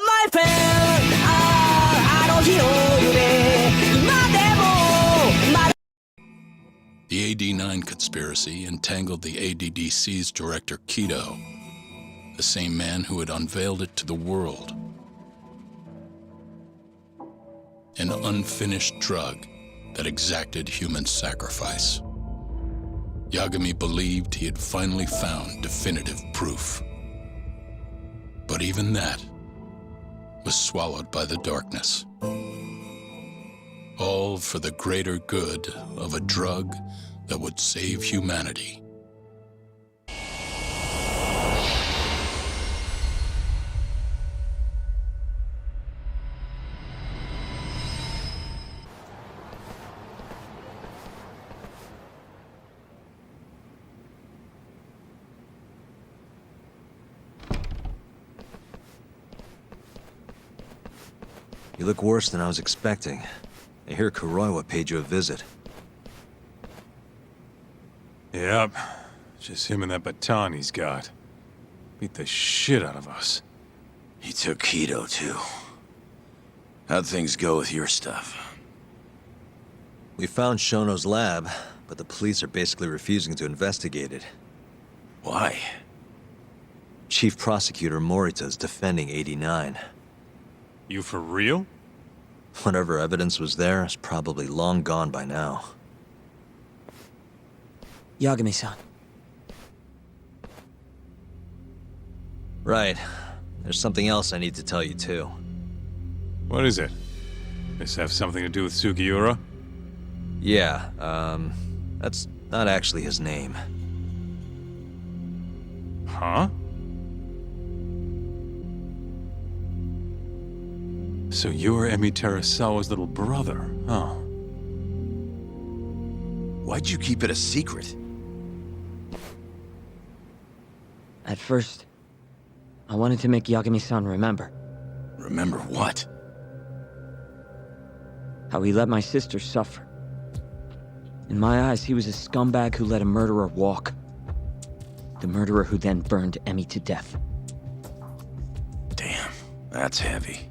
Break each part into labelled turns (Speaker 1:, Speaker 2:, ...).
Speaker 1: my friend あの日を夢今でもまだ
Speaker 2: The AD9 conspiracy entangled the ADDC's director Kido, the same man who had unveiled it to the world. An unfinished drug that exacted human sacrifice. Yagami believed he had finally found definitive proof. But even that was swallowed by the darkness. All for the greater good of a drug that would save humanity.
Speaker 3: You look worse than I was expecting. I hear Kuroiwa paid you a visit.
Speaker 4: Yep. Just him and that baton he's got. Beat the shit out of us.
Speaker 5: He took Kido, too. How'd things go with your stuff?
Speaker 3: We found Shono's lab, but the police are basically refusing to investigate it.
Speaker 5: Why?
Speaker 3: Chief Prosecutor Morita is defending 89.
Speaker 4: You for real?
Speaker 3: Whatever evidence was there is probably long gone by now.
Speaker 1: Yagami-san.
Speaker 3: Right. There's something else I need to tell you, too.
Speaker 4: What is it? This have something to do with Sugiura?
Speaker 3: Yeah, that's not actually his name.
Speaker 4: Huh? So you're Emi Terasawa's little brother, huh?
Speaker 5: Why'd you keep it a secret?
Speaker 1: At first, I wanted to make Yagami-san remember.
Speaker 5: Remember what?
Speaker 1: How he let my sister suffer. In my eyes, he was a scumbag who let a murderer walk. The murderer who then burned Emi to death.
Speaker 5: Damn, that's heavy.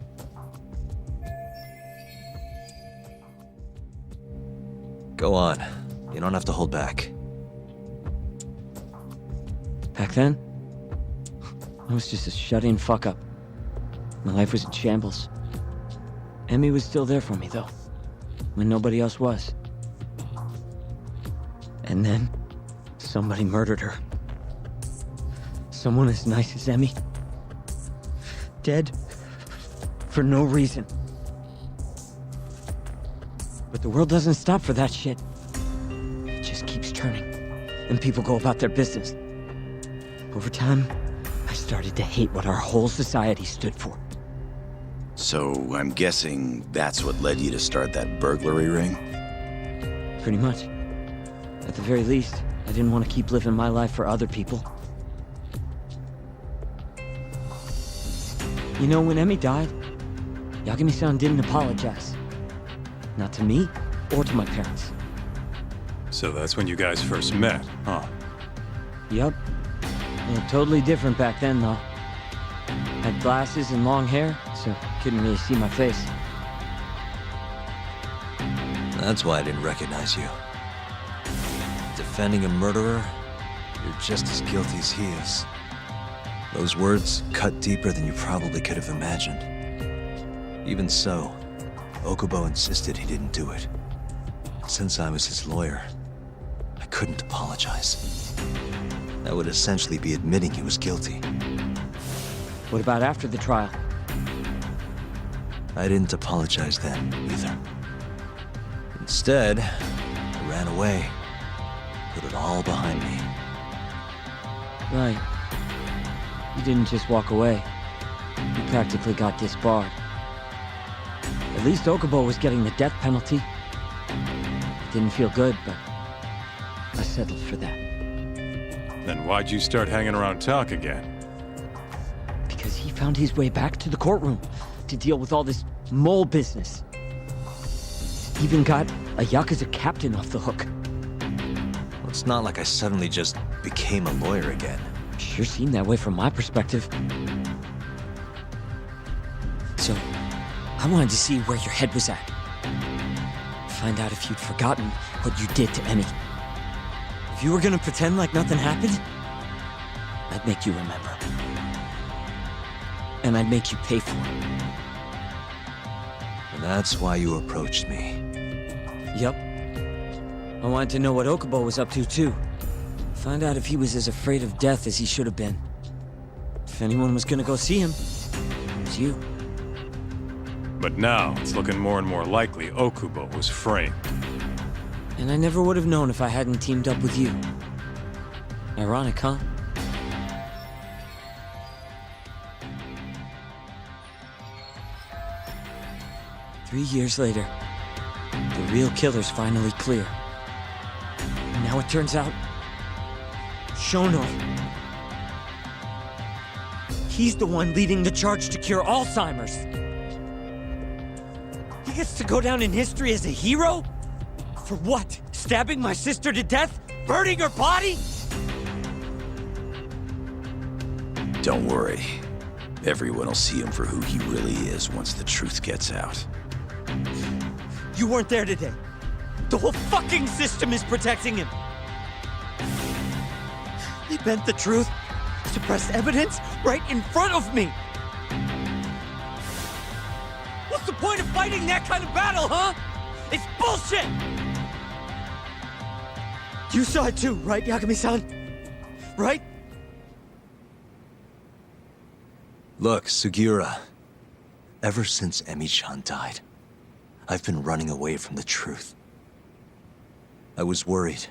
Speaker 3: Go on. You don't have to hold back.
Speaker 1: Back then, I was just a shut-in fuck-up. My life was in shambles. Emi was still there for me, though, when nobody else was. And then, somebody murdered her. Someone as nice as Emi. Dead for no reason. But the world doesn't stop for that shit. It just keeps turning, and people go about their business. Over time, I started to hate what our whole society stood for.
Speaker 5: So, I'm guessing that's what led you to start that burglary ring?
Speaker 1: Pretty much. At the very least, I didn't want to keep living my life for other people. You know, when Emi died, Yagami-san didn't apologize. Not to me, or to my parents.
Speaker 4: So that's when you guys first met, huh?
Speaker 1: Yup. Yeah, totally different back then, though. Had glasses and long hair, so couldn't really see my face.
Speaker 3: That's why I didn't recognize you. Defending a murderer, you're just as guilty as he is. Those words cut deeper than you probably could have imagined. Even so, Okubo insisted he didn't do it. Since I was his lawyer, I couldn't apologize. That would essentially be admitting he was guilty.
Speaker 1: What about after the trial?
Speaker 3: I didn't apologize then, either. Instead, I ran away, put it all behind me.
Speaker 1: Right. You didn't just walk away. You practically got disbarred. At least Okubo was getting the death penalty. It didn't feel good, but I settled for that.
Speaker 4: Then why'd you start hanging around talk again?
Speaker 1: Because he found his way back to the courtroom to deal with all this mole business. Even got a yakuza captain off the hook.
Speaker 3: Well, it's not like I suddenly just became a lawyer again.
Speaker 1: Sure seemed that way from my perspective. So, I wanted to see where your head was at. Find out if you'd forgotten what you did to Emi. If you were gonna pretend like nothing happened, I'd make you remember. And I'd make you pay for it.
Speaker 3: And that's why you approached me.
Speaker 1: Yup. I wanted to know what Okubo was up to, too. Find out if he was as afraid of death as he should have been. If anyone was gonna go see him, it was you.
Speaker 4: But now, it's looking more and more likely Okubo was framed.
Speaker 1: And I never would have known if I hadn't teamed up with you. Ironic, huh? Three years later, the real killer's finally clear. And now it turns out, Shono, he's the one leading the charge to cure Alzheimer's. He gets to go down in history as a hero? For what? Stabbing my sister to death? Burning her body?
Speaker 5: Don't worry. Everyone will see him for who he really is once the truth gets out.
Speaker 1: You weren't there today. The whole fucking system is protecting him. They bent the truth, suppressed evidence right in front of me. What's the point of fighting that kind of battle, huh? It's bullshit! You saw it too, right, Yagami-san? Right?
Speaker 3: Look, Sugiura. Ever since Emi-chan died, I've been running away from the truth. I was worried.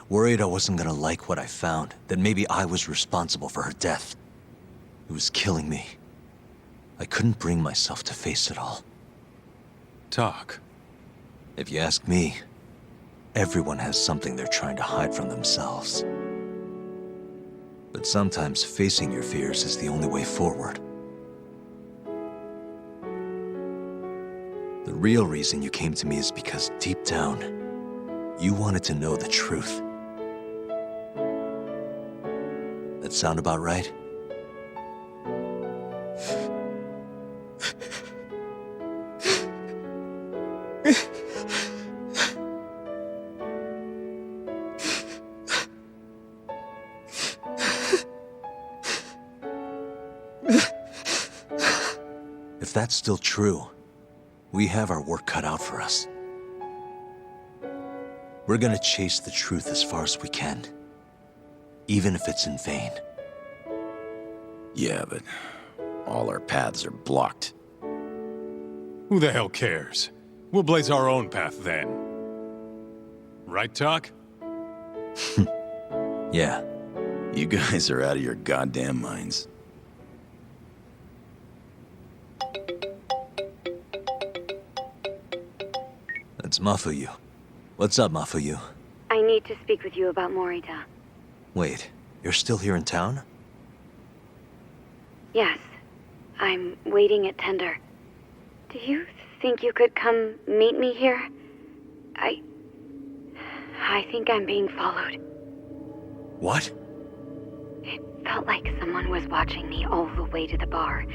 Speaker 3: Worried I wasn't gonna like what I found, that maybe I was responsible for her death. It was killing me. I couldn't bring myself to face it all.
Speaker 4: Talk.
Speaker 3: If you ask me, everyone has something they're trying to hide from themselves. But sometimes facing your fears is the only way forward. The real reason you came to me is because deep down, you wanted to know the truth. That sound about right? If that's still true, we have our work cut out for us. We're gonna chase the truth as far as we can, even if it's in vain.
Speaker 5: Yeah, but all our paths are blocked.
Speaker 4: Who the hell cares? We'll blaze our own path then. Right, Talk?
Speaker 3: Yeah.
Speaker 5: You guys are out of your goddamn minds.
Speaker 3: That's Mafuyu. What's up, Mafuyu?
Speaker 6: I need to speak with you about Morita.
Speaker 3: Wait, you're still here in town?
Speaker 6: Yes. I'm waiting at Tender. Do you think you could come meet me here? I think I'm being followed.
Speaker 3: What?
Speaker 6: It felt like someone was watching me all the way to the bar.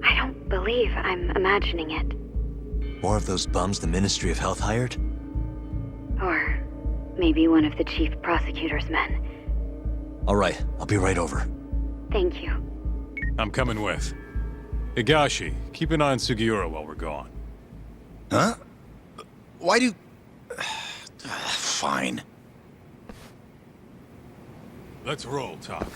Speaker 6: I don't believe I'm imagining it.
Speaker 3: More of those bums the Ministry of Health hired?
Speaker 6: Or maybe one of the chief prosecutor's men.
Speaker 3: All right, I'll be right over.
Speaker 6: Thank you.
Speaker 4: I'm coming with. Higashi, keep an eye on Sugiura while we're gone.
Speaker 5: Huh? Why do... Fine.
Speaker 4: Let's roll, Talk.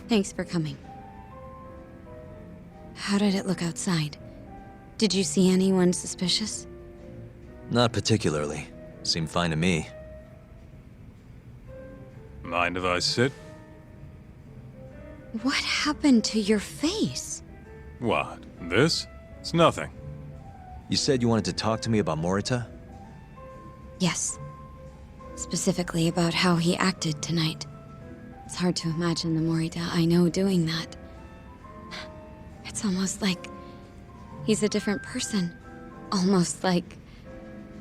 Speaker 7: Thanks for coming. How did it look outside? Did you see anyone suspicious?
Speaker 3: Not particularly. Seemed fine to me.
Speaker 4: Mind if I sit?
Speaker 7: What happened to your face?
Speaker 4: What? This? It's nothing.
Speaker 3: You said you wanted to talk to me about Morita?
Speaker 7: Yes. Specifically about how he acted tonight. It's hard to imagine the Morita I know doing that. It's almost like he's a different person. Almost like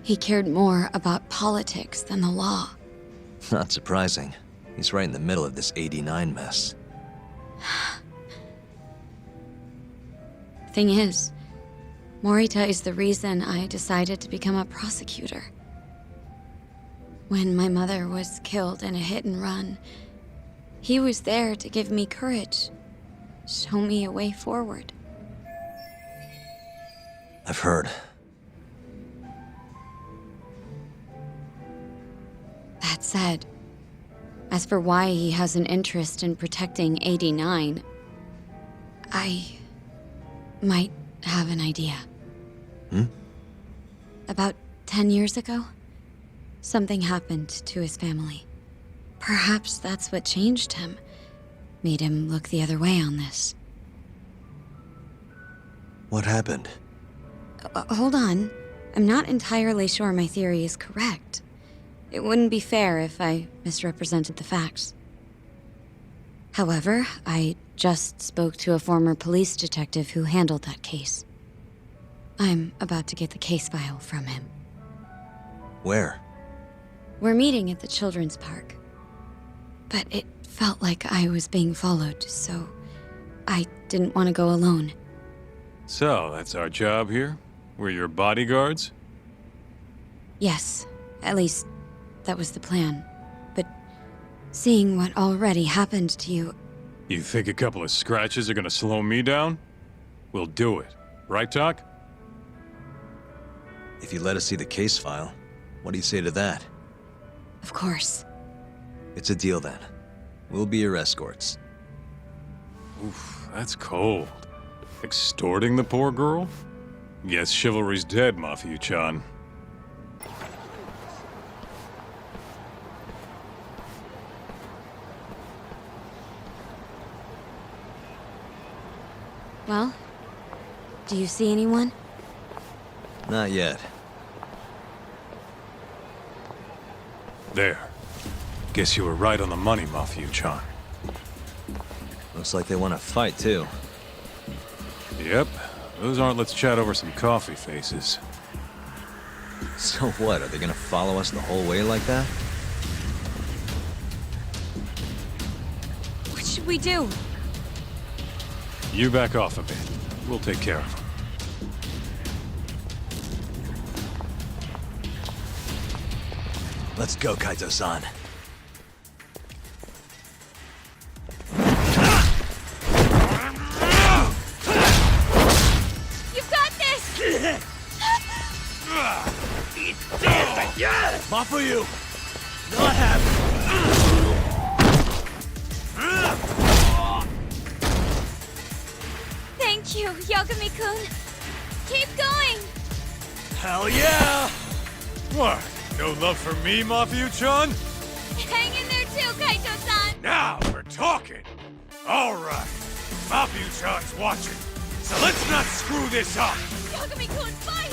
Speaker 7: he cared more about politics than the law.
Speaker 3: Not surprising. He's right in the middle of this 89 mess.
Speaker 7: Thing is, Morita is the reason I decided to become a prosecutor. When my mother was killed in a hit and run, he was there to give me courage, show me a way forward.
Speaker 3: I've heard.
Speaker 7: That said, as for why he has an interest in protecting 89, I might have an idea. About 10 years ago, something happened to his family. Perhaps that's what changed him, made him look the other way on this.
Speaker 3: What happened?
Speaker 7: Hold on. I'm not entirely sure my theory is correct. It wouldn't be fair if I misrepresented the facts. However, I just spoke to a former police detective who handled that case. I'm about to get the case file from him.
Speaker 3: Where?
Speaker 7: We're meeting at the children's park. But it felt like I was being followed, so I didn't want to go alone.
Speaker 4: So, that's our job here? We're your bodyguards?
Speaker 7: Yes, at least that was the plan. But seeing what already happened to you...
Speaker 4: You think a couple of scratches are gonna slow me down? We'll do it. Right, Doc?
Speaker 3: If you let us see the case file, what do you say to that?
Speaker 7: Of course.
Speaker 3: It's a deal then. We'll be your escorts.
Speaker 4: Oof, that's cold. Extorting the poor girl? Guess chivalry's dead, Mafia-chan.
Speaker 7: Well, do you see anyone?
Speaker 3: Not yet.
Speaker 4: There. Guess you were right on the money, Mafia-chan.
Speaker 3: Looks like they want to fight, too.
Speaker 4: Yep. Those aren't let's chat over some coffee faces.
Speaker 3: So what, are they gonna follow us the whole way like that?
Speaker 7: What should we do?
Speaker 4: You back off a bit. We'll take care of them.
Speaker 3: Let's go, Kaito-san.
Speaker 7: You've got this!
Speaker 3: Mafuyu! Not happy!
Speaker 7: Thank you, Yagami-kun. Keep going!
Speaker 3: Hell yeah!
Speaker 4: What? No love for me, Mafia-chan?
Speaker 7: Hang in there too, Kaito-san!
Speaker 4: Now we're talking! Alright. Mafia-chan's watching. So let's not screw this up!
Speaker 7: Yagami-kun, fight!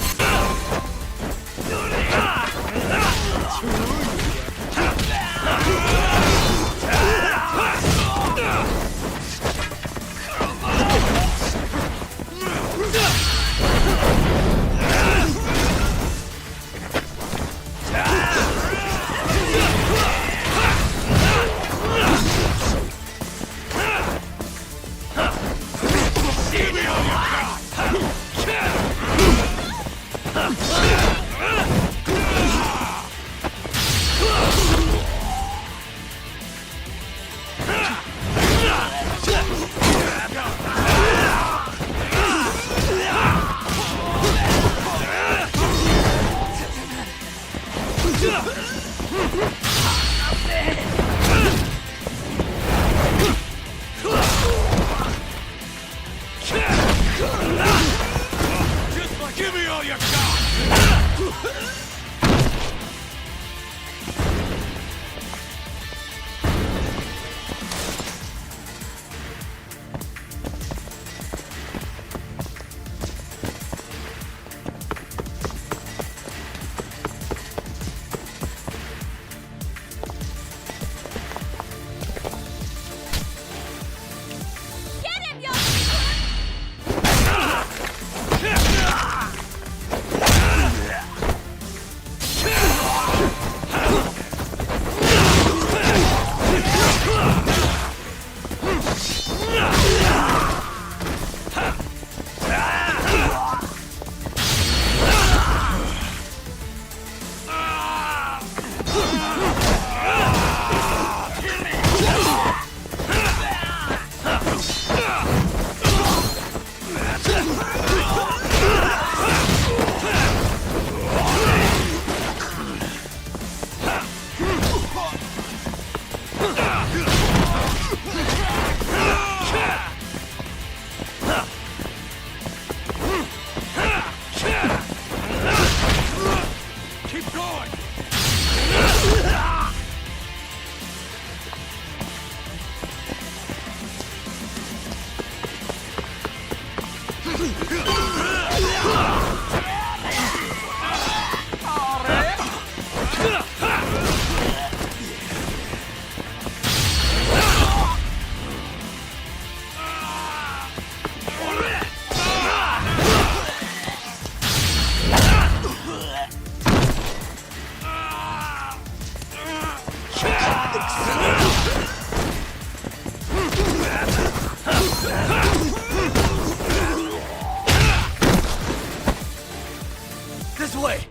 Speaker 3: This way!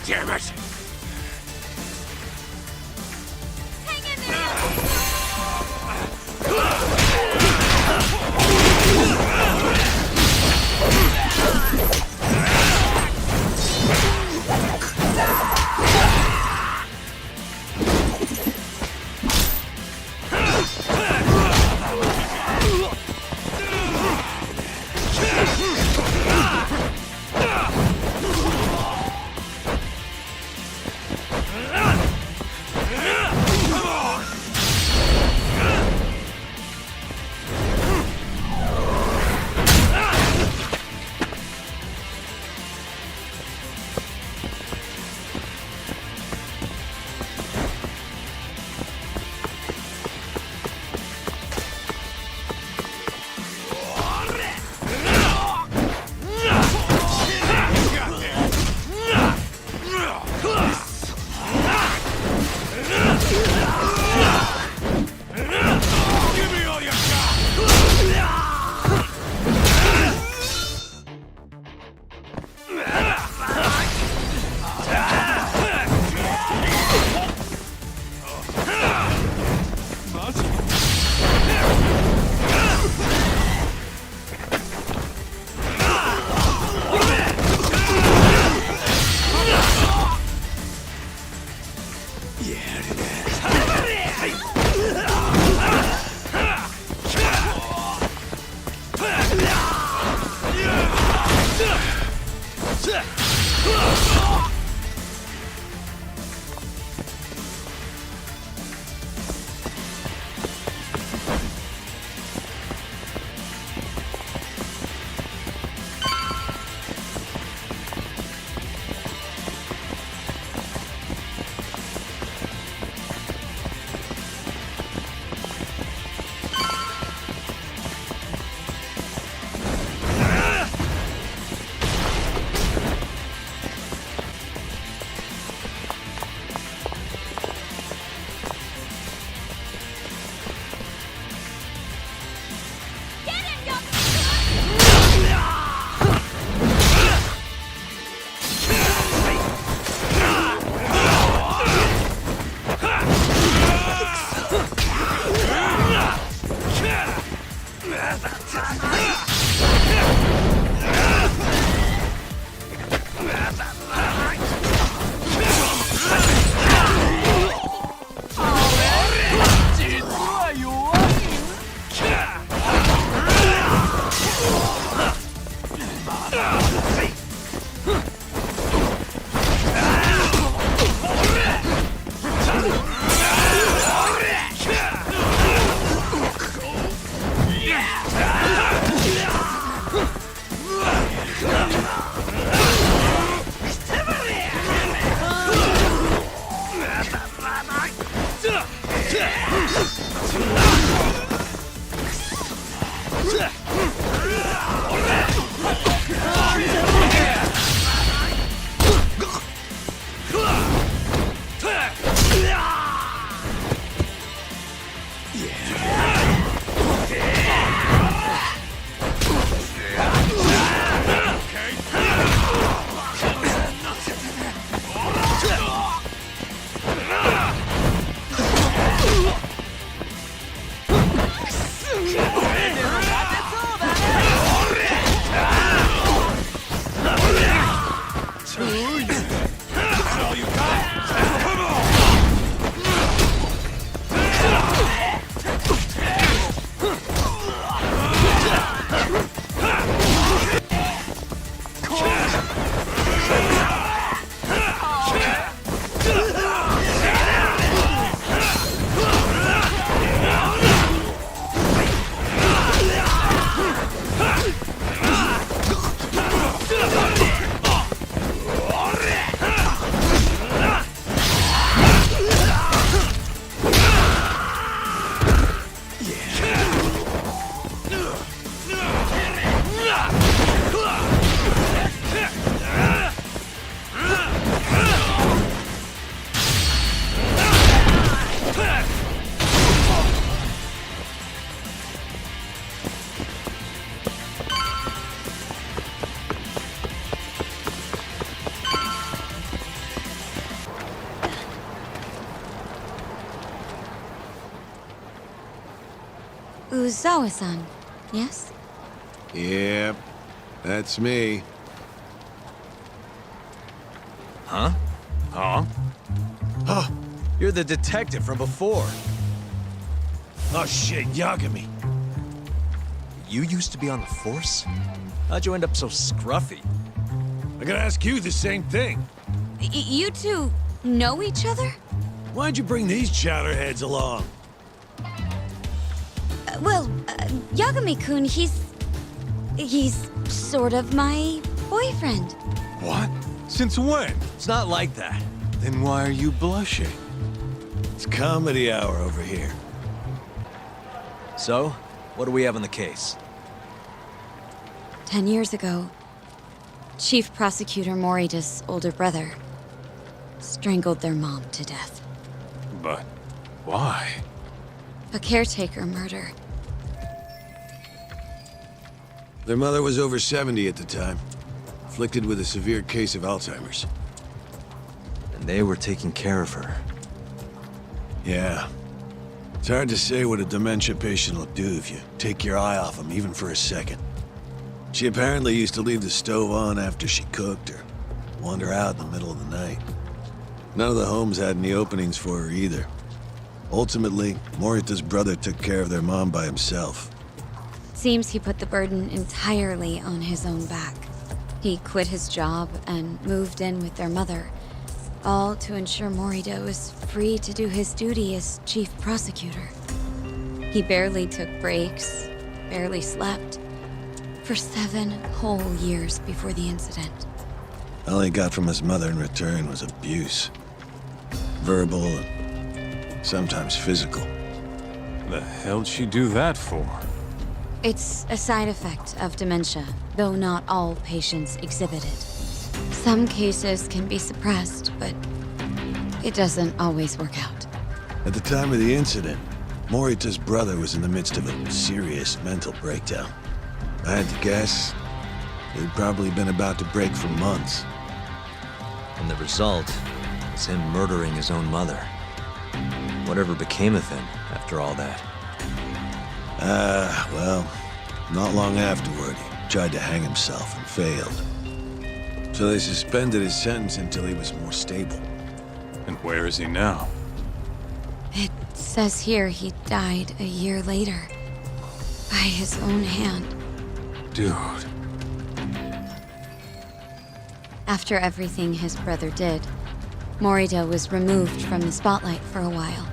Speaker 3: Damn it!
Speaker 7: Uzawa-san, yes?
Speaker 3: Yep, that's me.
Speaker 4: Huh? Huh?
Speaker 3: Oh, you're the detective from before. Oh shit, Yagami. You used to be on the force? How'd you end up so scruffy? I gotta ask you the same thing.
Speaker 7: You two know each other?
Speaker 3: Why'd you bring these chowderheads along?
Speaker 7: Yagami-kun, he's sort of my boyfriend.
Speaker 4: What? Since when?
Speaker 3: It's not like that.
Speaker 4: Then why are you blushing?
Speaker 3: It's comedy hour over here. So, what do we have on the case?
Speaker 7: 10 years ago, Chief Prosecutor Morita's older brother strangled their mom to death.
Speaker 4: But why?
Speaker 7: A caretaker murder.
Speaker 8: Their mother was over 70 at the time, afflicted with a severe case of Alzheimer's.
Speaker 3: And they were taking care of her.
Speaker 8: Yeah. It's hard to say what a dementia patient will do if you take your eye off them, even for a second. She apparently used to leave the stove on after she cooked, or wander out in the middle of the night. None of the homes had any openings for her either. Ultimately, Morita's brother took care of their mom by himself.
Speaker 7: Seems he put the burden entirely on his own back. He quit his job and moved in with their mother, all to ensure Morita was free to do his duty as chief prosecutor. He barely took breaks, barely slept, for 7 whole years before the incident.
Speaker 8: All he got from his mother in return was abuse. Verbal and sometimes physical.
Speaker 4: The hell'd she do that for?
Speaker 7: It's a side effect of dementia, though not all patients exhibit it. Some cases can be suppressed, but it doesn't always work out.
Speaker 8: At the time of the incident, Morita's brother was in the midst of a serious mental breakdown. I had to guess, he'd probably been about to break for months.
Speaker 3: And the result is him murdering his own mother. Whatever became of him after all that?
Speaker 8: Well, not long afterward, he tried to hang himself and failed. So they suspended his sentence until he was more stable.
Speaker 4: And where is he now?
Speaker 7: It says here he died a year later, by his own hand.
Speaker 4: Dude.
Speaker 7: After everything his brother did, Morita was removed from the spotlight for a while.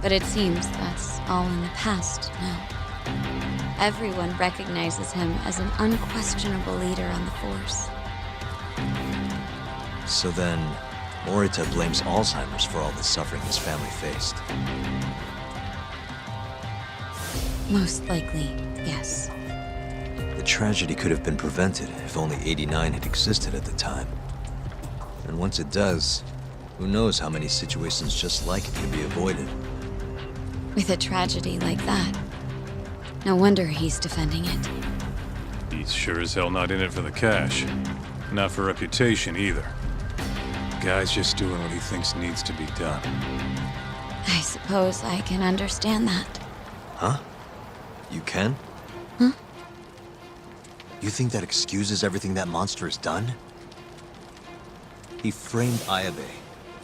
Speaker 7: But it seems that's all in the past now. Everyone recognizes him as an unquestionable leader on the force.
Speaker 3: So then, Morita blames Alzheimer's for all the suffering his family faced.
Speaker 7: Most likely, yes.
Speaker 3: The tragedy could have been prevented if only 89 had existed at the time. And once it does, who knows how many situations just like it can be avoided.
Speaker 7: With a tragedy like that, no wonder he's defending it.
Speaker 4: He's sure as hell not in it for the cash. Not for reputation either. Guy's just doing what he thinks needs to be done.
Speaker 7: I suppose I can understand that.
Speaker 3: Huh? You can?
Speaker 7: Huh?
Speaker 3: You think that excuses everything that monster has done? He framed Ayabe,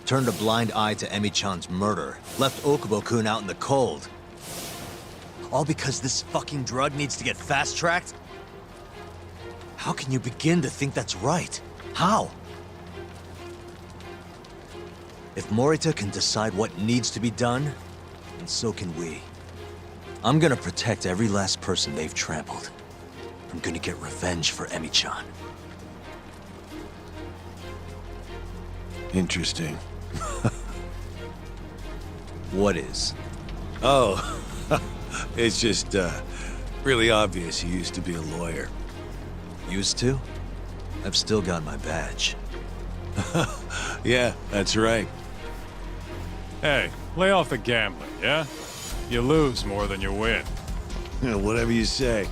Speaker 3: turned a blind eye to Emi-chan's murder, left Okubo-kun out in the cold. All because this fucking drug needs to get fast-tracked? How can you begin to think that's right? How? If Morita can decide what needs to be done, then so can we. I'm gonna protect every last person they've trampled. I'm gonna get revenge for Emi-chan.
Speaker 8: Interesting.
Speaker 3: What is?
Speaker 8: Oh, it's just, really obvious he used to be a lawyer.
Speaker 3: Used to? I've still got my badge.
Speaker 8: Yeah, that's right.
Speaker 4: Hey, lay off the gambling, yeah? You lose more than you win.
Speaker 8: Whatever you say.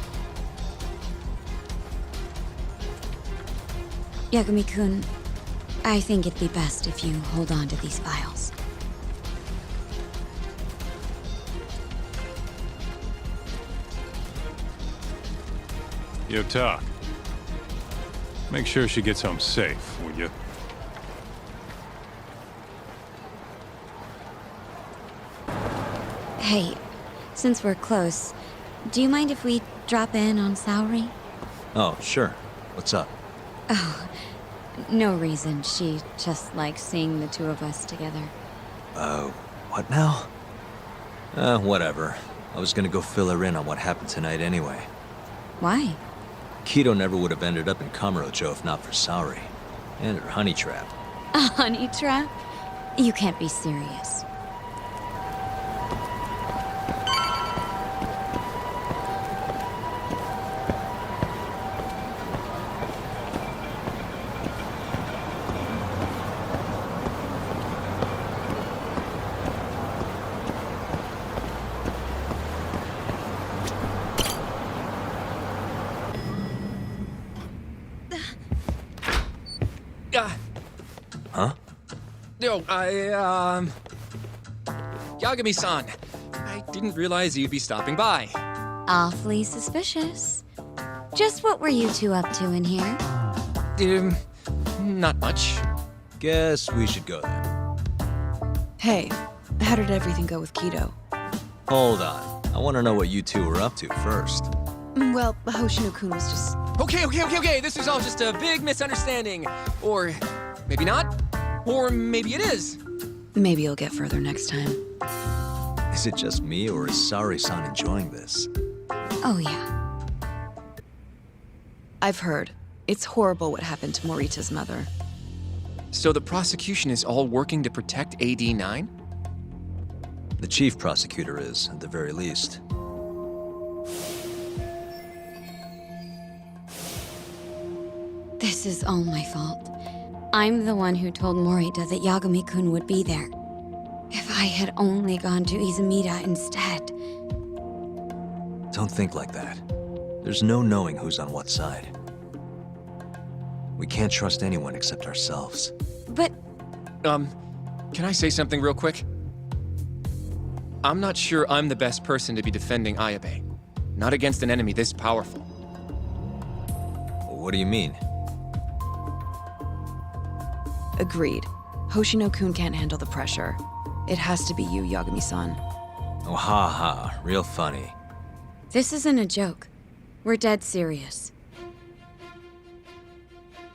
Speaker 7: Yagami-kun, I think it'd be best if you hold on to these files.
Speaker 4: Yo, Tak. Make sure she gets home safe, will you?
Speaker 7: Hey, since we're close, do you mind if we drop in on Saori?
Speaker 3: Oh, sure. What's up?
Speaker 7: Oh, no reason. She just likes seeing the two of us together.
Speaker 3: What now? Whatever. I was gonna go fill her in on what happened tonight anyway.
Speaker 7: Why?
Speaker 3: Kido never would have ended up in Kamurocho if not for Saori. And her honey trap.
Speaker 7: A honey trap? You can't be serious.
Speaker 3: Huh?
Speaker 9: Yo, Yagami-san. I didn't realize you'd be stopping by.
Speaker 7: Awfully suspicious. Just what were you two up to in here?
Speaker 9: Not much.
Speaker 3: Guess we should go then.
Speaker 10: Hey, how did everything go with Kido?
Speaker 3: Hold on. I want to know what you two were up to first.
Speaker 10: Well, Hoshino-kun was just...
Speaker 9: Okay. This is all just a big misunderstanding. Or maybe not. Or maybe it is.
Speaker 10: Maybe you'll get further next time.
Speaker 3: Is it just me, or is Saori-san enjoying this?
Speaker 7: Oh, yeah.
Speaker 10: I've heard. It's horrible what happened to Morita's mother.
Speaker 9: So the prosecution is all working to protect AD-9?
Speaker 3: The chief prosecutor is, at the very least.
Speaker 7: This is all my fault. I'm the one who told Morita that Yagami-kun would be there. If I had only gone to Izumida instead.
Speaker 3: Don't think like that. There's no knowing who's on what side. We can't trust anyone except ourselves.
Speaker 7: But...
Speaker 9: Can I say something real quick? I'm not sure I'm the best person to be defending Ayabe. Not against an enemy this powerful.
Speaker 3: What do you mean?
Speaker 10: Agreed. Hoshino-kun can't handle the pressure. It has to be you, Yagami-san.
Speaker 3: Oh, ha ha. Real funny.
Speaker 7: this isn't a joke. We're dead serious.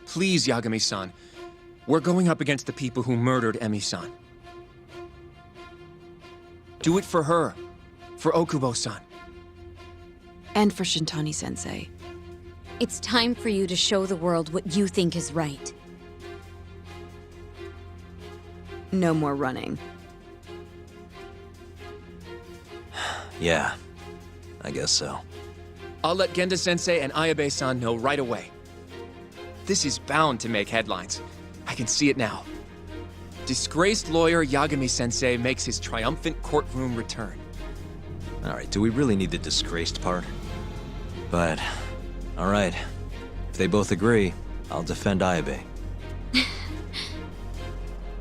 Speaker 9: Please, Yagami-san. We're going up against the people who murdered Emi-san. Do it for her. For Okubo-san.
Speaker 10: And for Shintani-sensei.
Speaker 7: It's time for you to show the world what you think is right.
Speaker 10: No more running.
Speaker 3: Yeah, I guess so.
Speaker 9: I'll let Genda-sensei and Ayabe-san know right away. This is bound to make headlines. I can see it now. Disgraced lawyer Yagami-sensei makes his triumphant courtroom return.
Speaker 3: All right, do we really need the disgraced part? But, all right. If they both agree, I'll defend Ayabe.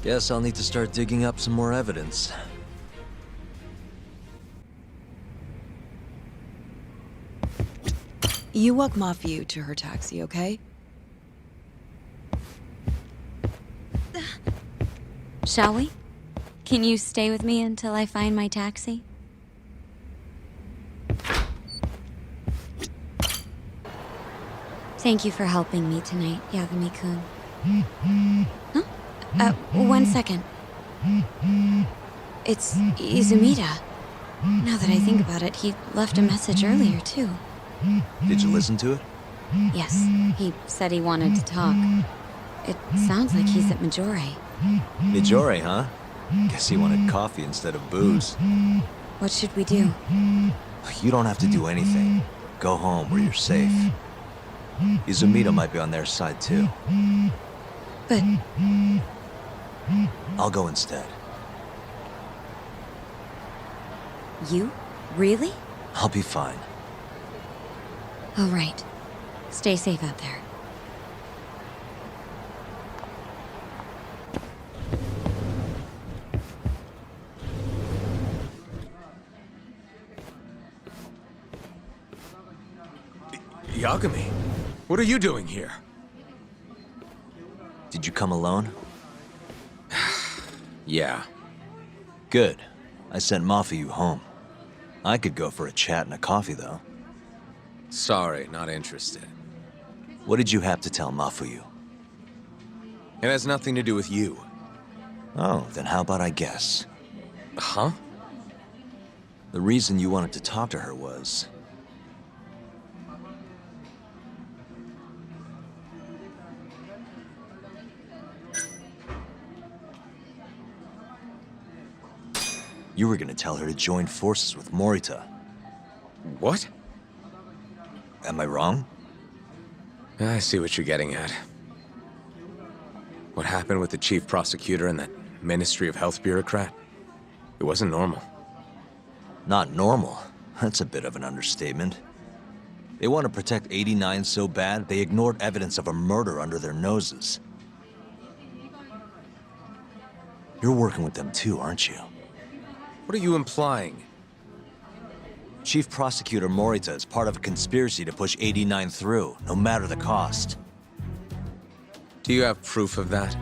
Speaker 3: Guess I'll need to start digging up some more evidence.
Speaker 10: You walk Mafiu to her taxi, okay?
Speaker 7: Shall we? Can you stay with me until I find my taxi? Thank you for helping me tonight, Yagami-kun. Huh? 1 second. It's Izumida. Now that I think about it, he left a message earlier, too.
Speaker 3: Did you listen to it?
Speaker 7: Yes, he said he wanted to talk. It sounds like he's at Majore.
Speaker 3: Mijori, huh? Guess he wanted coffee instead of booze.
Speaker 7: What should we do?
Speaker 3: You don't have to do anything. Go home where you're safe. Izumida might be on their side too.
Speaker 7: But...
Speaker 3: I'll go instead.
Speaker 7: You? Really?
Speaker 3: I'll be fine.
Speaker 7: All right. Stay safe out there.
Speaker 11: Yagami, what are you doing here?
Speaker 3: Did you come alone?
Speaker 11: Yeah.
Speaker 3: Good. I sent Mafuyu home. I could go for a chat and a coffee, though.
Speaker 11: Sorry, not interested.
Speaker 3: What did you have to tell Mafuyu?
Speaker 11: It has nothing to do with you.
Speaker 3: Oh, then how about I guess?
Speaker 11: Huh?
Speaker 3: The reason you wanted to talk to her was... you were gonna tell her to join forces with Morita.
Speaker 11: What?
Speaker 3: Am I wrong?
Speaker 11: I see what you're getting at. What happened with the chief prosecutor and that Ministry of Health bureaucrat? It wasn't normal.
Speaker 3: Not normal? That's a bit of an understatement. They want to protect 89 so bad, they ignored evidence of a murder under their noses. You're working with them too, aren't you?
Speaker 11: What are you implying?
Speaker 3: Chief Prosecutor Morita is part of a conspiracy to push 89 through, no matter the cost.
Speaker 11: Do you have proof of that?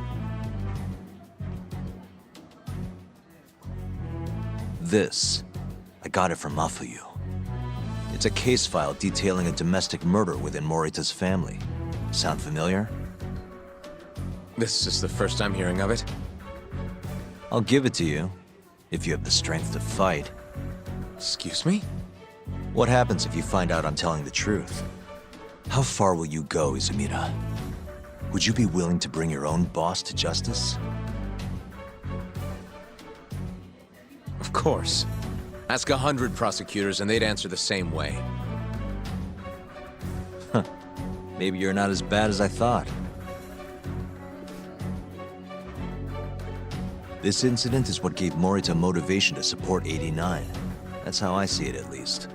Speaker 3: This. I got it from Mafuyu. It's a case file detailing a domestic murder within Morita's family. Sound familiar?
Speaker 11: This is the first I'm hearing of it.
Speaker 3: I'll give it to you, if you have the strength to fight.
Speaker 11: Excuse me?
Speaker 3: What happens if you find out I'm telling the truth? How far will you go, Izumida? Would you be willing to bring your own boss to justice?
Speaker 11: Of course. Ask 100 prosecutors and they'd answer the same way.
Speaker 3: Maybe you're not as bad as I thought. This incident is what gave Morita motivation to support 89. That's how I see it, at least.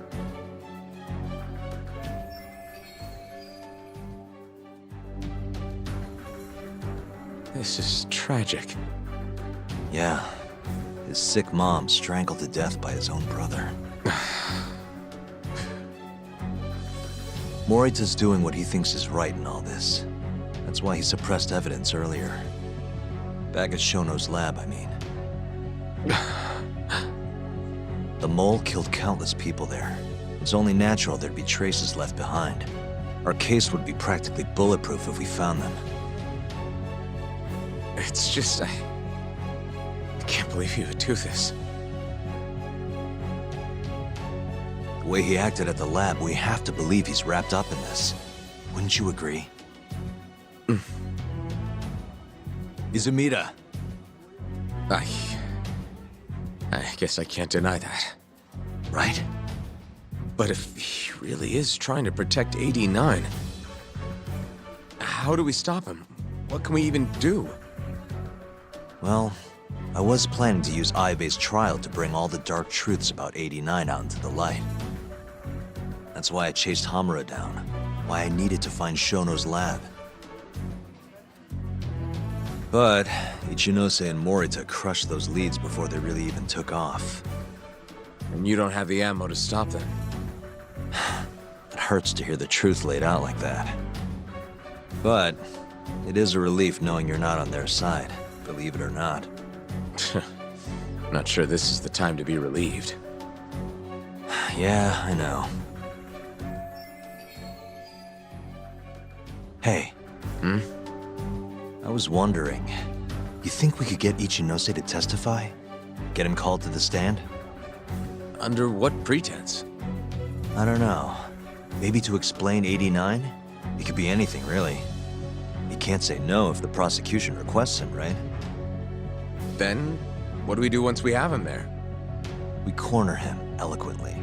Speaker 11: This is tragic.
Speaker 3: Yeah. His sick mom strangled to death by his own brother. Morita's doing what he thinks is right in all this. That's why he suppressed evidence earlier. Back at Shono's lab, I mean. The mole killed countless people there. It's only natural there'd be traces left behind. Our case would be practically bulletproof if we found them.
Speaker 11: It's just, I can't believe you would do this.
Speaker 3: The way he acted at the lab, we have to believe he's wrapped up in this. Wouldn't you agree? Izumida.
Speaker 11: I guess I can't deny that.
Speaker 3: Right?
Speaker 11: But if he really is trying to protect 89, how do we stop him? What can we even do?
Speaker 3: Well, I was planning to use Ayabe's trial to bring all the dark truths about 89 out into the light. That's why I chased Hamura down, why I needed to find Shono's lab. But Ichinose and Morita crushed those leads before they really even took off.
Speaker 11: And you don't have the ammo to stop them.
Speaker 3: It hurts to hear the truth laid out like that. But it is a relief knowing you're not on their side, believe it or not.
Speaker 11: Not sure this is the time to be relieved.
Speaker 3: Yeah, I know. Hey. I was wondering, you think we could get Ichinose to testify? Get him called to the stand?
Speaker 11: Under what pretense?
Speaker 3: I don't know. Maybe to explain 89? It could be anything, really. He can't say no if the prosecution requests him, right?
Speaker 11: Then, what do we do once we have him there?
Speaker 3: We corner him, eloquently.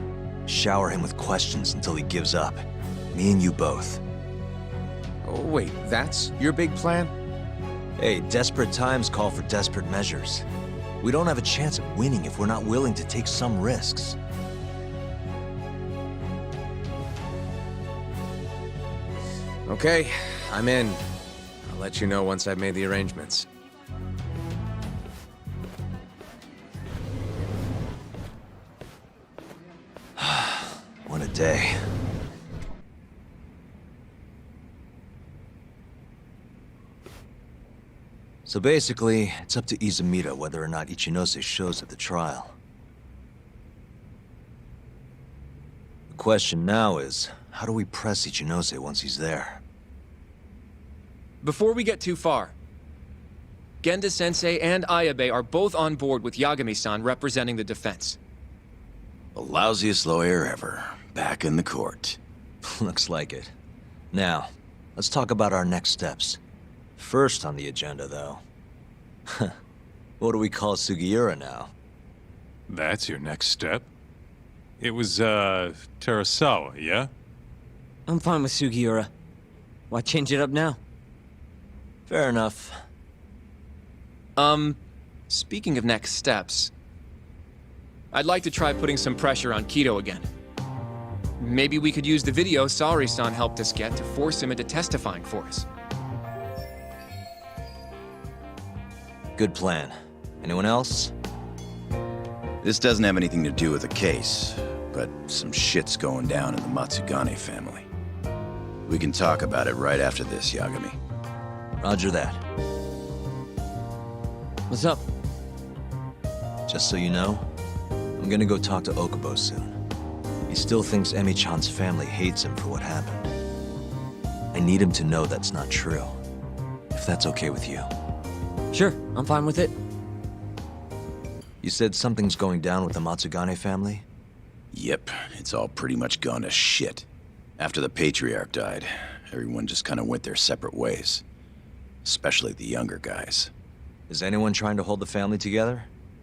Speaker 3: Shower him with questions until he gives up. Me and you both.
Speaker 11: Oh, wait, that's your big plan?
Speaker 3: Hey, desperate times call for desperate measures. We don't have a chance of winning if we're not willing to take some risks.
Speaker 11: Okay, I'm in. I'll let you know once I've made the arrangements.
Speaker 3: What a day. So basically, it's up to Izumida whether or not Ichinose shows at the trial. The question now is, how do we press Ichinose once he's there?
Speaker 9: Before we get too far, Genda-sensei and Ayabe are both on board with Yagami-san representing the defense.
Speaker 5: The lousiest lawyer ever, back in the court.
Speaker 3: Looks like it. Now, let's talk about our next steps. First on the agenda, though. What do we call Sugiura now?
Speaker 4: That's your next step? It was, Terasawa, yeah?
Speaker 1: I'm fine with Sugiura. Why change it up now?
Speaker 3: Fair enough.
Speaker 9: Speaking of next steps, I'd like to try putting some pressure on Kido again. Maybe we could use the video Saori-san helped us get to force him into testifying for us.
Speaker 3: Good plan. Anyone else?
Speaker 5: This doesn't have anything to do with the case, but some shit's going down in the Matsugane family. We can talk about it right after this, Yagami.
Speaker 3: Roger that.
Speaker 1: What's up?
Speaker 3: Just so you know, I'm gonna go talk to Okubo soon. He still thinks Emi-chan's family hates him for what happened. I need him to know that's not true. If that's okay with you.
Speaker 1: Sure, I'm fine with it.
Speaker 3: You said something's going down with the Matsugane family?
Speaker 5: Yep, it's all pretty much gone to shit. After the patriarch died, everyone just kind of went their separate ways. Especially the younger guys.
Speaker 3: Is anyone trying to hold the family together?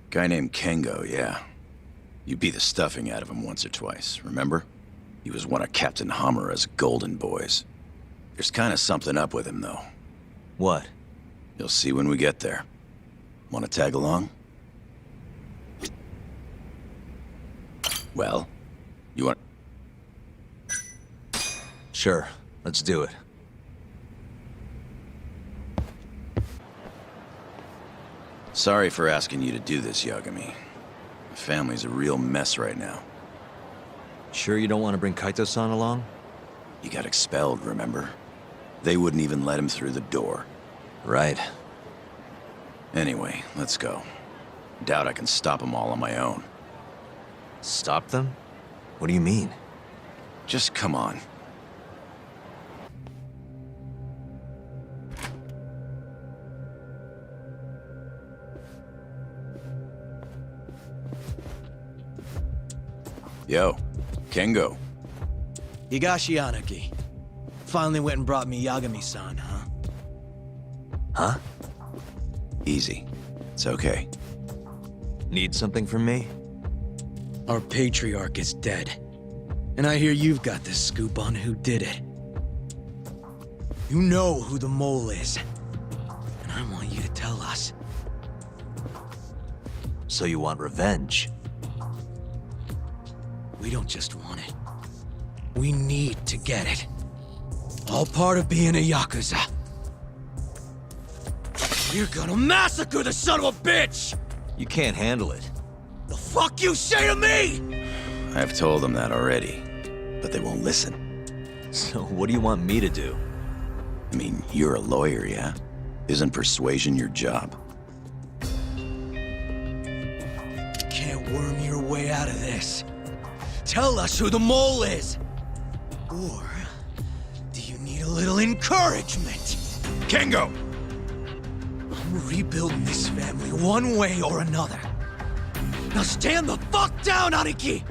Speaker 5: Guy named Kengo, yeah. You beat the stuffing out of him once or twice, remember? He was one of Captain Hamura's golden boys. There's kind of something up with him, though.
Speaker 3: What?
Speaker 5: You'll see when we get there. Want to tag along? Well, you want...
Speaker 3: Sure, let's do it.
Speaker 5: Sorry for asking you to do this, Yagami. The family's a real mess right now.
Speaker 3: Sure you don't want to bring Kaito-san along?
Speaker 5: He got expelled, remember? They wouldn't even let him through the door.
Speaker 3: Right.
Speaker 5: Anyway, let's go. Doubt I can stop them all on my own.
Speaker 3: Stop them? What do you mean?
Speaker 5: Just come on. Yo, Kengo.
Speaker 12: Higashi Anaki. Finally went and brought me Yagami-san, huh?
Speaker 3: Huh?
Speaker 5: Easy. It's okay.
Speaker 3: Need something from me?
Speaker 12: Our patriarch is dead. And I hear you've got the scoop on who did it. You know who the mole is. And I want you to tell us.
Speaker 3: So you want revenge?
Speaker 12: We don't just want it. We need to get it. All part of being a yakuza. We're gonna massacre the son of a bitch!
Speaker 3: You can't handle it.
Speaker 12: The fuck you say to me?!
Speaker 5: I've told them that already, but they won't listen.
Speaker 3: So what do you want me to do?
Speaker 5: I mean, you're a lawyer, yeah? Isn't persuasion your job?
Speaker 12: Can't worm your way out of this. Tell us who the mole is! Or do you need a little encouragement?
Speaker 5: Kengo!
Speaker 12: I'm rebuilding this family one way or another. Now stand the fuck down, Aniki!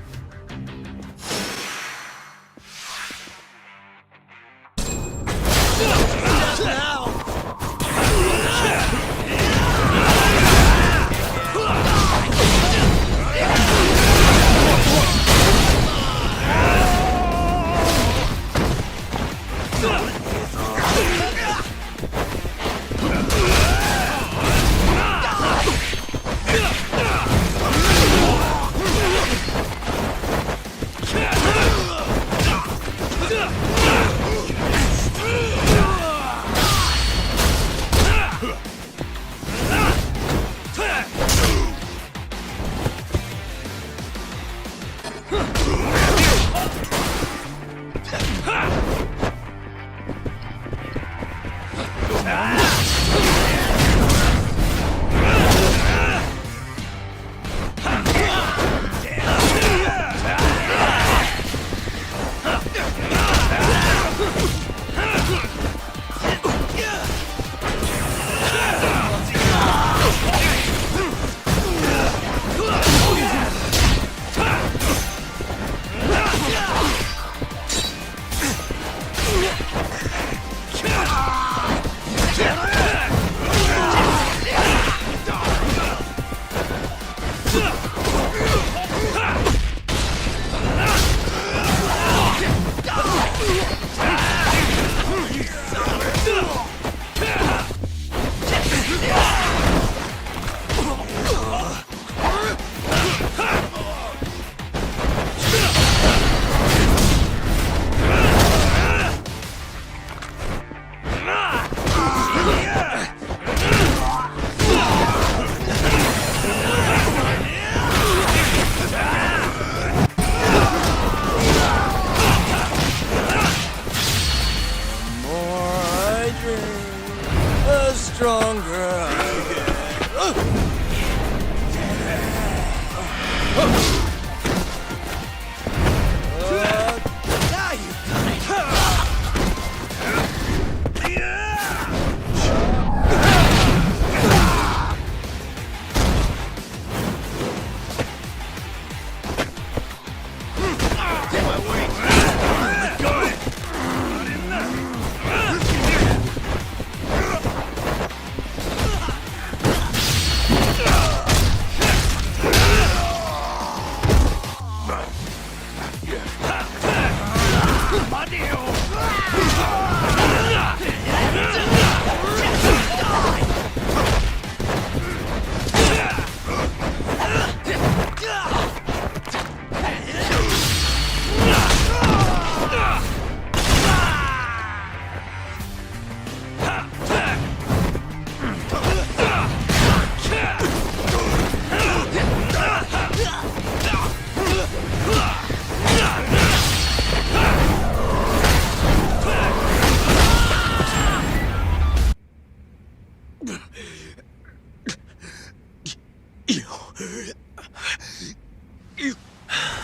Speaker 12: You...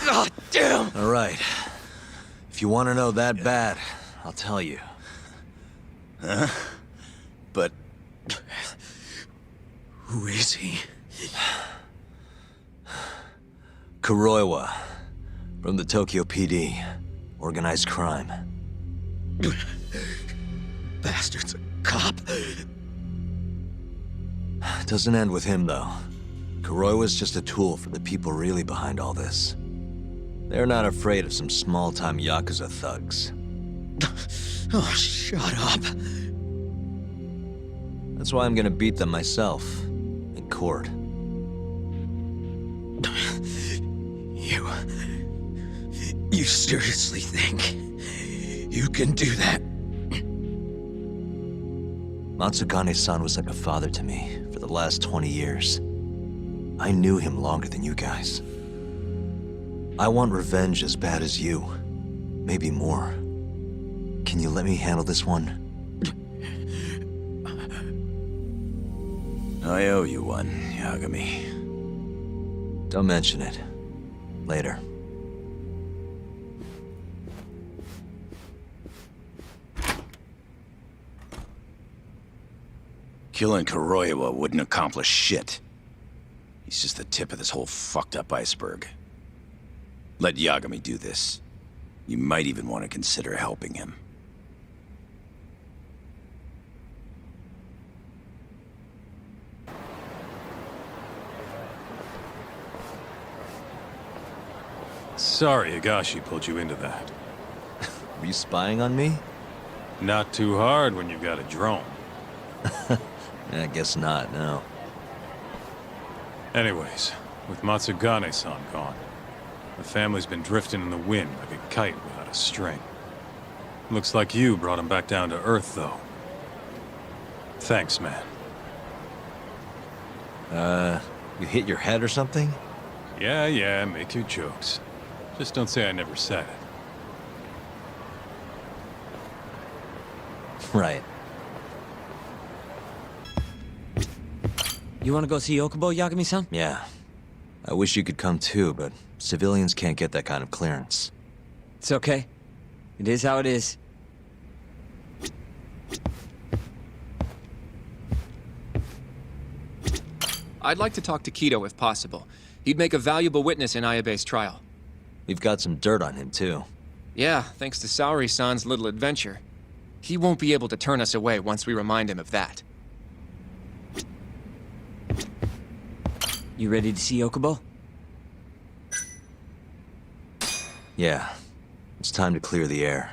Speaker 12: God damn!
Speaker 3: All right. If you want to know that bad, I'll tell you.
Speaker 5: Huh? But...
Speaker 12: Who is he?
Speaker 3: Kuroiwa, from the Tokyo PD. Organized crime.
Speaker 12: Bastard's a cop.
Speaker 3: Doesn't end with him, though. Kuroiwa's just a tool for the people really behind all this. They're not afraid of some small-time yakuza thugs.
Speaker 12: Oh, shut up.
Speaker 3: That's why I'm gonna beat them myself. In court.
Speaker 12: You seriously think you can do that?
Speaker 3: Matsugane-san was like a father to me for the last 20 years. I knew him longer than you guys. I want revenge as bad as you. Maybe more. Can you let me handle this one?
Speaker 5: I owe you one, Yagami.
Speaker 3: Don't mention it. Later.
Speaker 5: Killing Kuroiwa wouldn't accomplish shit. He's just the tip of this whole fucked up iceberg. Let Yagami do this. You might even want to consider helping him.
Speaker 4: Sorry Higashi pulled you into that.
Speaker 3: Were you spying on me?
Speaker 4: Not too hard when you've got a drone.
Speaker 3: I guess not, no.
Speaker 4: Anyways, with Matsugane-san gone, the family's been drifting in the wind like a kite without a string. Looks like you brought him back down to earth, though. Thanks, man.
Speaker 3: You hit your head or something?
Speaker 4: Yeah, make your jokes. Just don't say I never said it.
Speaker 3: Right.
Speaker 1: You wanna go see Okubo, Yagami-san?
Speaker 3: Yeah. I wish you could come too, but civilians can't get that kind of clearance.
Speaker 1: It's okay. It is how it is.
Speaker 9: I'd like to talk to Kido if possible. He'd make a valuable witness in Ayabe's trial.
Speaker 3: We've got some dirt on him too.
Speaker 9: Yeah, thanks to Saori-san's little adventure. He won't be able to turn us away once we remind him of that.
Speaker 1: You ready to see Okubo?
Speaker 3: Yeah. It's time to clear the air.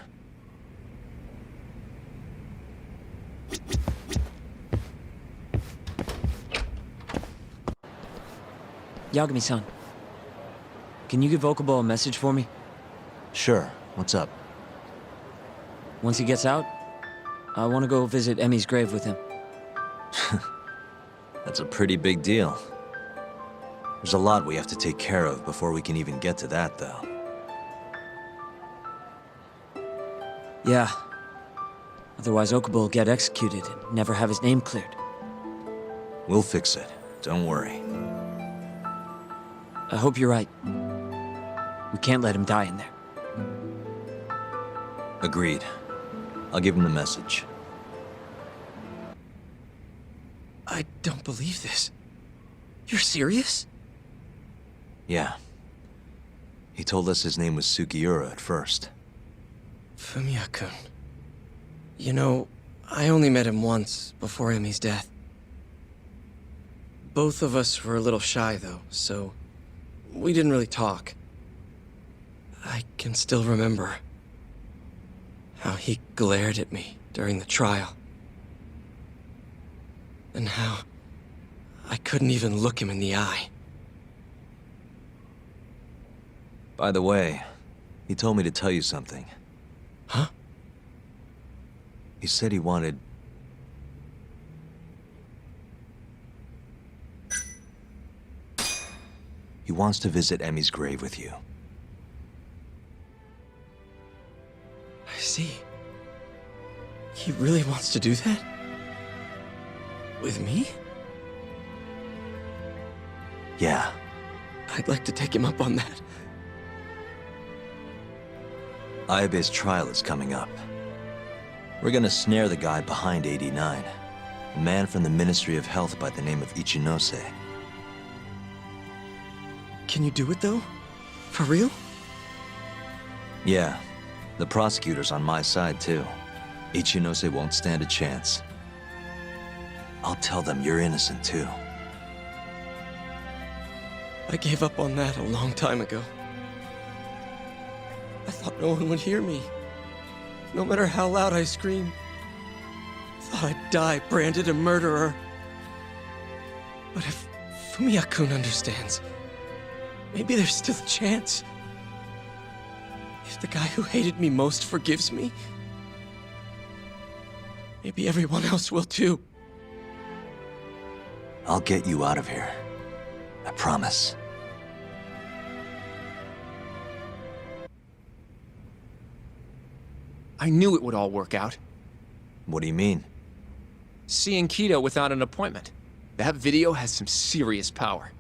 Speaker 1: Yagami-san, can you give Okubo a message for me?
Speaker 3: Sure. What's up?
Speaker 1: Once he gets out, I want to go visit Emi's grave with him.
Speaker 3: That's a pretty big deal. There's a lot we have to take care of before we can even get to that, though.
Speaker 1: Yeah. Otherwise Okubo will get executed and never have his name cleared.
Speaker 3: We'll fix it. Don't worry.
Speaker 1: I hope you're right. We can't let him die in there.
Speaker 3: Agreed. I'll give him the message.
Speaker 9: I don't believe this. You're serious?
Speaker 3: Yeah. He told us his name was Sugiura at first.
Speaker 13: Fumiya-kun. You know, I only met him once, before Emi's death. Both of us were a little shy, though, so we didn't really talk. I can still remember how he glared at me during the trial. And how I couldn't even look him in the eye.
Speaker 3: By the way, he told me to tell you something.
Speaker 13: Huh?
Speaker 3: He said he wanted... He wants to visit Emi's grave with you.
Speaker 13: I see. He really wants to do that? With me?
Speaker 3: Yeah.
Speaker 13: I'd like to take him up on that.
Speaker 3: Ayabe's trial is coming up. We're gonna snare the guy behind 89. A man from the Ministry of Health by the name of Ichinose.
Speaker 13: Can you do it, though? For real?
Speaker 3: Yeah. The prosecutor's on my side, too. Ichinose won't stand a chance. I'll tell them you're innocent, too.
Speaker 13: I gave up on that a long time ago. I thought no one would hear me. No matter how loud I screamed. Thought I'd die branded a murderer. But if Fumiya-kun understands, maybe there's still a chance. If the guy who hated me most forgives me, maybe everyone else will too.
Speaker 3: I'll get you out of here. I promise.
Speaker 9: I knew it would all work out.
Speaker 3: What do you mean?
Speaker 9: Seeing Kido without an appointment. That video has some serious power.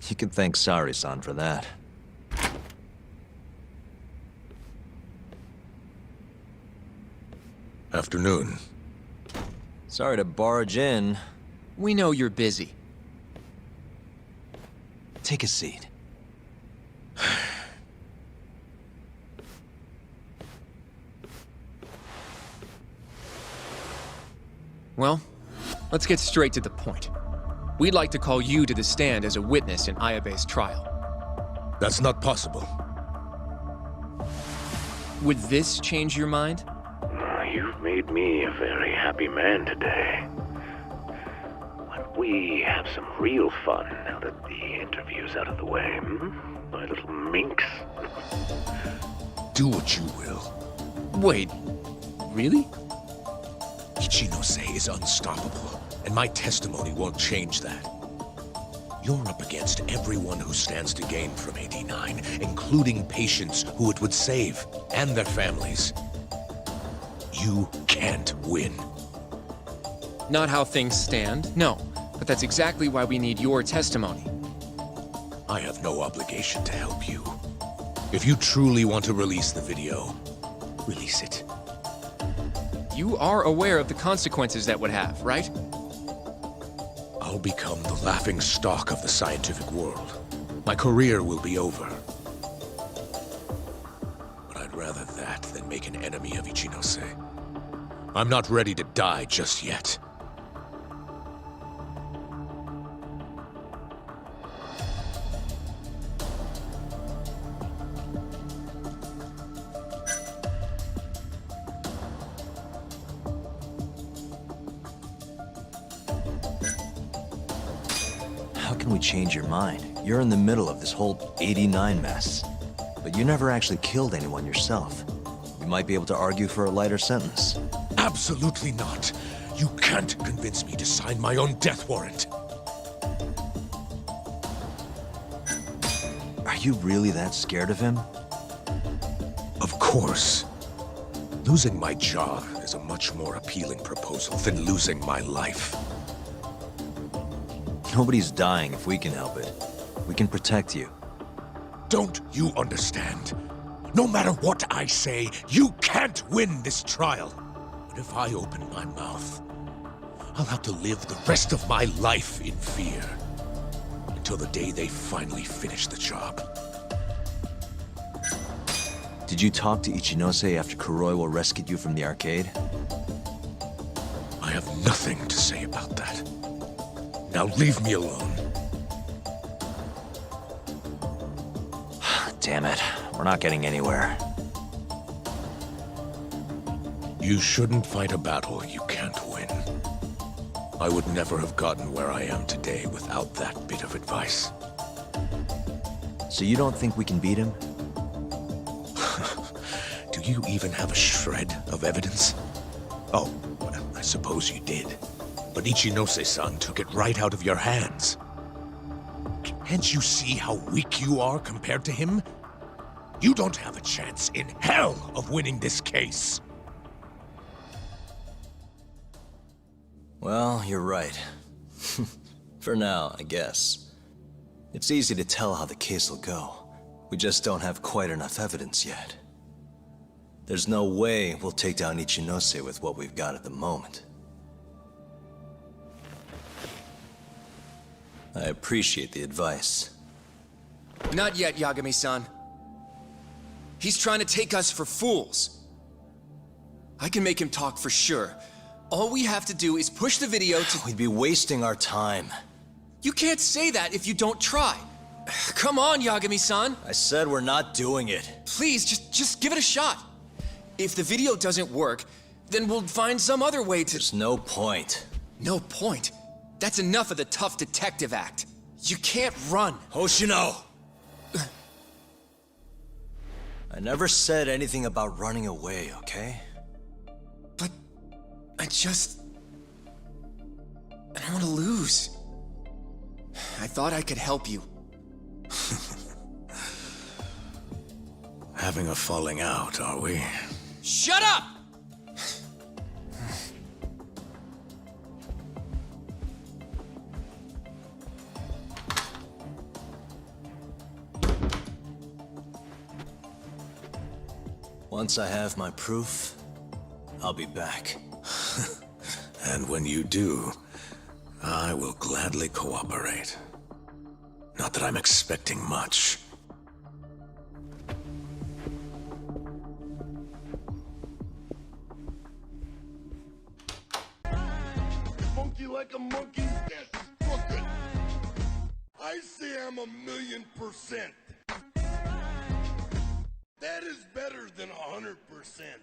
Speaker 3: You can thank Sari-san for that.
Speaker 14: Afternoon.
Speaker 3: Sorry to barge in.
Speaker 9: We know you're busy.
Speaker 3: Take a seat.
Speaker 9: Well, let's get straight to the point. We'd like to call you to the stand as a witness in Ayabe's trial.
Speaker 14: That's not possible.
Speaker 9: Would this change your mind?
Speaker 15: You've made me a very happy man today. Why don't we have some real fun now that the interview's out of the way, my little minx?
Speaker 14: Do what you will.
Speaker 9: Wait, really?
Speaker 14: Ichinose is unstoppable, and my testimony won't change that. You're up against everyone who stands to gain from 89, including patients who it would save, and their families. You can't win.
Speaker 9: Not how things stand, no. But that's exactly why we need your testimony.
Speaker 14: I have no obligation to help you. If you truly want to release the video, release it.
Speaker 9: You are aware of the consequences that would have, right?
Speaker 14: I'll become the laughing stock of the scientific world. My career will be over. But I'd rather that than make an enemy of Ichinose. I'm not ready to die just yet.
Speaker 3: How can we change your mind? You're in the middle of this whole 89 mess. But you never actually killed anyone yourself. You might be able to argue for a lighter sentence.
Speaker 14: Absolutely not. You can't convince me to sign my own death warrant.
Speaker 3: Are you really that scared of him?
Speaker 14: Of course. Losing my job is a much more appealing proposal than losing my life.
Speaker 3: Nobody's dying if we can help it. We can protect you.
Speaker 14: Don't you understand? No matter what I say, you can't win this trial. And if I open my mouth, I'll have to live the rest of my life in fear. Until the day they finally finish the job.
Speaker 3: Did you talk to Ichinose after Kuroiwa rescued you from the arcade?
Speaker 14: I have nothing to say about that. Now leave me alone.
Speaker 3: Damn it. We're not getting anywhere.
Speaker 14: You shouldn't fight a battle you can't win. I would never have gotten where I am today without that bit of advice.
Speaker 3: So you don't think we can beat him?
Speaker 14: Do you even have a shred of evidence? Oh, well, I suppose you did. But Ichinose-san took it right out of your hands. Can't you see how weak you are compared to him? You don't have a chance in hell of winning this case.
Speaker 3: Well, you're right. For now, I guess. It's easy to tell how the case will go. We just don't have quite enough evidence yet. There's no way we'll take down Ichinose with what we've got at the moment. I appreciate the advice.
Speaker 9: Not yet, Yagami-san. He's trying to take us for fools. I can make him talk for sure. All we have to do is push the video to—
Speaker 3: We'd be wasting our time.
Speaker 9: You can't say that if you don't try. Come on, Yagami-san.
Speaker 3: I said we're not doing it.
Speaker 9: Please, just give it a shot. If the video doesn't work, then we'll find some other way to—
Speaker 3: There's no point.
Speaker 9: No point? That's enough of the tough detective act. You can't run.
Speaker 3: Hoshino! I never said anything about running away, okay?
Speaker 9: But I don't want to lose. I thought I could help you.
Speaker 14: Having a falling out, are we?
Speaker 9: Shut up!
Speaker 3: Once I have my proof, I'll be back.
Speaker 14: And when you do, I will gladly cooperate. Not that I'm expecting much.
Speaker 16: Funky like a monkey, that's crooked. I say I'm 1,000,000%. That is better than 100%.